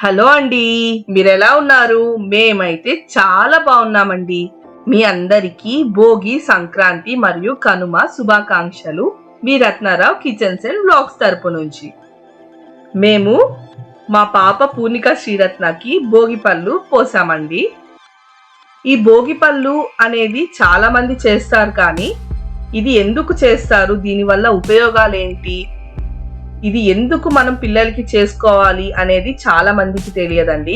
Hello అండి. మీరెలా ఉన్నారు? మేమైతే చాలా బాగున్నామండి. మీ అందరికీ భోగి, సంక్రాంతి మరియు కనుమ శుభాకాంక్షలు. మీ రత్నారావు కిచెన్స్ అండ్ వ్లాగ్స్ తరపు నుంచి. మేము మా పాప పూర్ణిక శ్రీరత్నకి భోగి పళ్ళు పోసామండి. ఈ భోగి పళ్ళు అనేది చాలా మంది చేస్తారు, కానీ ఇది ఎందుకు చేస్తారు, దీనివల్ల ఉపయోగాలు ఏంటి, ఇది ఎందుకు మనం పిల్లలకి చేసుకోవాలి అనేది చాలా మందికి తెలియదండి.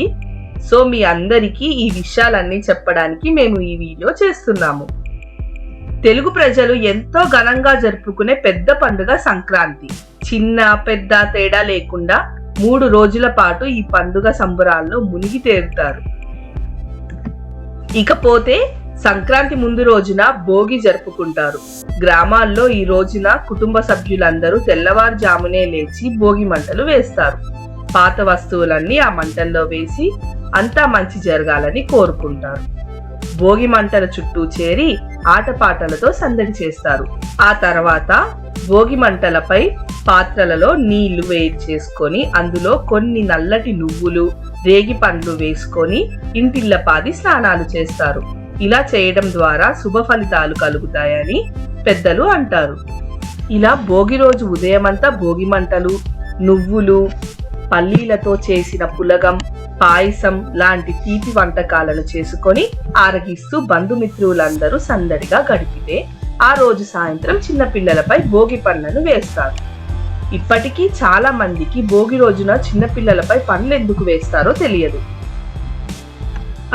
సో మీ అందరికీ ఈ విషయాలన్నీ చెప్పడానికి మేము ఈ వీడియో చేస్తున్నాము. తెలుగు ప్రజలు ఎంతో ఘనంగా జరుపుకునే పెద్ద పండుగ సంక్రాంతి. చిన్న పెద్ద తేడా లేకుండా 3 రోజుల పాటు ఈ పండుగ సంబరాల్లో మునిగి తేలుతారు. ఇకపోతే సంక్రాంతి ముందు రోజున భోగి జరుపుకుంటారు. గ్రామాల్లో ఈ రోజున కుటుంబ సభ్యులందరూ తెల్లవారుజామునే లేచి భోగి మంటలు వేస్తారు. పాత వస్తువులన్నీ ఆ మంటల్లో వేసి అంతా మంచి జరగాలని కోరుకుంటారు. భోగి మంటల చుట్టూ చేరి ఆటపాటలతో సందడి చేస్తారు. ఆ తర్వాత భోగి మంటలపై పాత్రలలో నీళ్లు వేడి చేసుకొని అందులో కొన్ని నల్లటి నువ్వులు, రేగి పండ్లు వేసుకొని ఇంటిల్లపాది స్నానాలు చేస్తారు. ఇలా చేయడం ద్వారా శుభ ఫలితాలు కలుగుతాయని పెద్దలు అంటారు. ఇలా భోగి రోజు ఉదయమంతా భోగి మంటలు, నువ్వులు, పల్లీలతో చేసిన పులగం, పాయసం లాంటి తీపి వంటకాలను చేసుకొని ఆరగిస్తూ బంధుమిత్రులందరూ సందడిగా గడిపితే ఆ రోజు సాయంత్రం చిన్న పిల్లలపై భోగి పండ్లను వేస్తారు. ఇప్పటికీ చాలా మందికి భోగి రోజున చిన్న పిల్లలపై పండ్లు ఎందుకు వేస్తారో తెలియదు.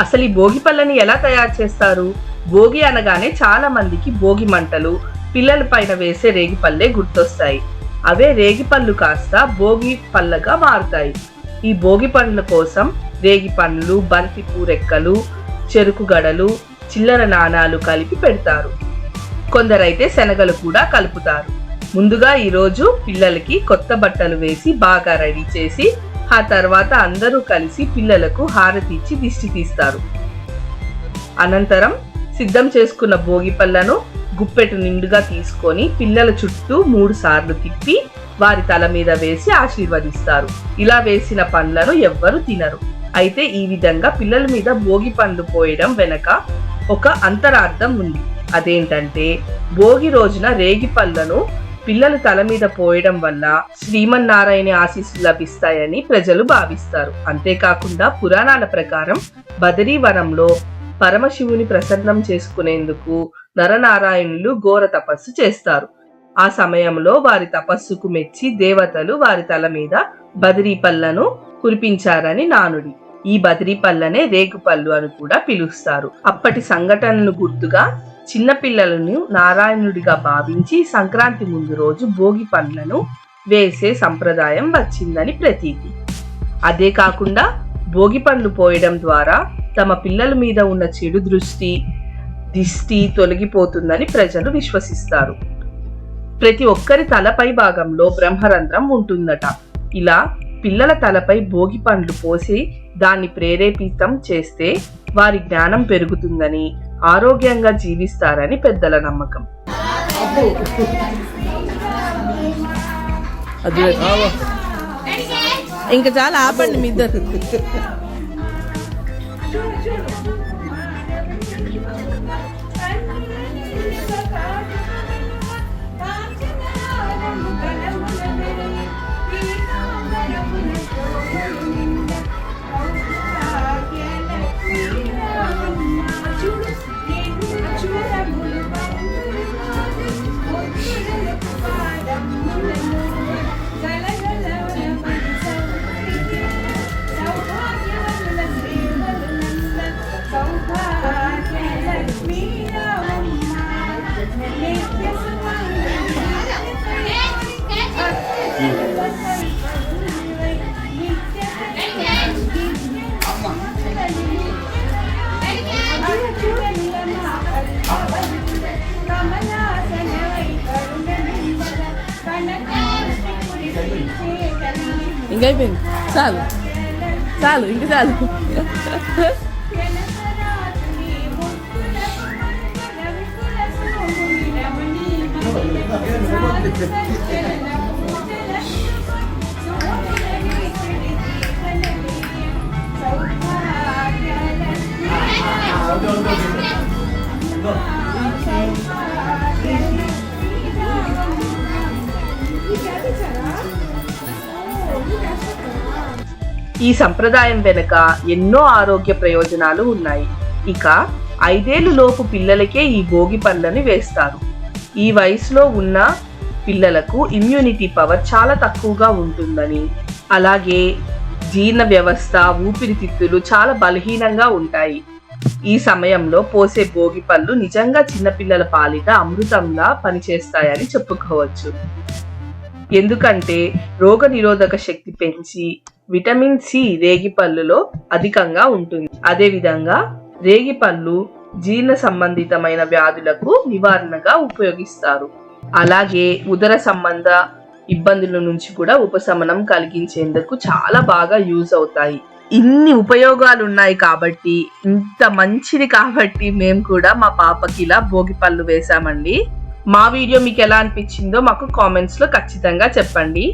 అసలు ఈ భోగి పళ్ళని ఎలా తయారు చేస్తారు? భోగి అనగానే చాలా మందికి భోగి మంటలు, పిల్లల పైన వేసే రేగి పళ్ళే గుర్తొస్తాయి. అవే రేగి పళ్ళు కాస్త భోగి పళ్ళగా మారుతాయి. ఈ భోగి పండ్ల కోసం రేగి పండ్లు, బంతి పూరెక్కలు, చెరుకు గడలు, చిల్లర నాణాలు కలిపి పెడతారు. కొందరైతే శనగలు కూడా కలుపుతారు. ముందుగా ఈరోజు పిల్లలకి కొత్త బట్టలు వేసి బాగా రెడీ చేసి ఆ తర్వాత అందరూ కలిసి పిల్లలకు హారతి ఇచ్చి దిష్టి తీస్తారు. అనంతరం సిద్ధం చేసుకున్న భోగి పళ్ళను గుప్పెటు నిండుగా తీసుకొని పిల్లల చుట్టూ 3 సార్లు తిప్పి వారి తల మీద వేసి ఆశీర్వదిస్తారు. ఇలా వేసిన పండ్లను ఎవ్వరూ తినరు. అయితే ఈ విధంగా పిల్లల మీద భోగి పండ్లు పోయడం వెనక ఒక అంతరార్థం ఉంది. అదేంటంటే భోగి రోజున రేగి పళ్ళను పిల్లలు తల మీద పోయడం వల్ల శ్రీమన్నారాయణ ఆశీస్సులు లభిస్తాయని ప్రజలు భావిస్తారు. అంతేకాకుండా పురాణాల ప్రకారం బదరీవనంలో పరమశివుని ప్రసన్నం చేసుకునేందుకు నరనారాయణులు ఘోర తపస్సు చేస్తారు. ఆ సమయంలో వారి తపస్సుకు మెచ్చి దేవతలు వారి తల మీద బదిరీ పళ్ళను కురిపించారని నానుడి. ఈ బదిరీ పళ్ళనే రేగుపళ్ళు అని కూడా పిలుస్తారు. అప్పటి సంఘటనలు గుర్తుగా చిన్న పిల్లలను నారాయణుడిగా భావించి సంక్రాంతి ముందు రోజు భోగి పండ్లను వేసే సంప్రదాయం వచ్చిందని ప్రతీతి. అదే కాకుండా భోగి పండ్లు పోయడం ద్వారా తమ పిల్లల మీద ఉన్న చెడు దిష్టి తొలగిపోతుందని ప్రజలు విశ్వసిస్తారు. ప్రతి ఒక్కరి తలపై భాగంలో బ్రహ్మరంధ్రం ఉంటుందట. ఇలా పిల్లల తలపై భోగి పండ్లు పోసి దాన్ని ప్రేరేపితం చేస్తే వారి జ్ఞానం పెరుగుతుందని, ఆరోగ్యంగా జీవిస్తారని పెద్దల నమ్మకం. ఇంకా చాలా ఆపండి మీ ఇద్దరు. ఇంకా అయిపోయింది, చాలు చాలు, ఇంకా చాలు. ఈ సంప్రదాయం వెనుక ఎన్నో ఆరోగ్య ప్రయోజనాలు ఉన్నాయి. ఇక 5 ఏళ్ల లోపు పిల్లలకే ఈ భోగి పళ్ళని వేస్తారు. ఈ వయసులో ఉన్న పిల్లలకు ఇమ్యూనిటీ పవర్ చాలా తక్కువగా ఉంటుందని, అలాగే జీర్ణ వ్యవస్థ, ఊపిరితిత్తులు చాలా బలహీనంగా ఉంటాయి. ఈ సమయంలో పోసే భోగి పళ్ళు నిజంగా చిన్నపిల్లల పాలిట అమృతంలా పనిచేస్తాయని చెప్పుకోవచ్చు. ఎందుకంటే రోగ నిరోధక శక్తి పెంచి విటమిన్ సి రేగిపళ్ళులో అధికంగా ఉంటుంది. అదేవిధంగా రేగిపళ్ళు జీర్ణ సంబంధితమైన వ్యాధులకు నివారణగా ఉపయోగిస్తారు. అలాగే ఉదర సంబంధ ఇబ్బందుల నుంచి కూడా ఉపశమనం కలిగించేందుకు చాలా బాగా యూజ్ అవుతాయి. ఇన్ని ఉపయోగాలు ఉన్నాయి కాబట్టి, ఇంత మంచిది కాబట్టి మేము కూడా మా పాపకి ఇలా భోగి పళ్ళు వేసామండి. మా వీడియో మీకు ఎలా అనిపించిందో మాకు కామెంట్స్ లో ఖచ్చితంగా చెప్పండి.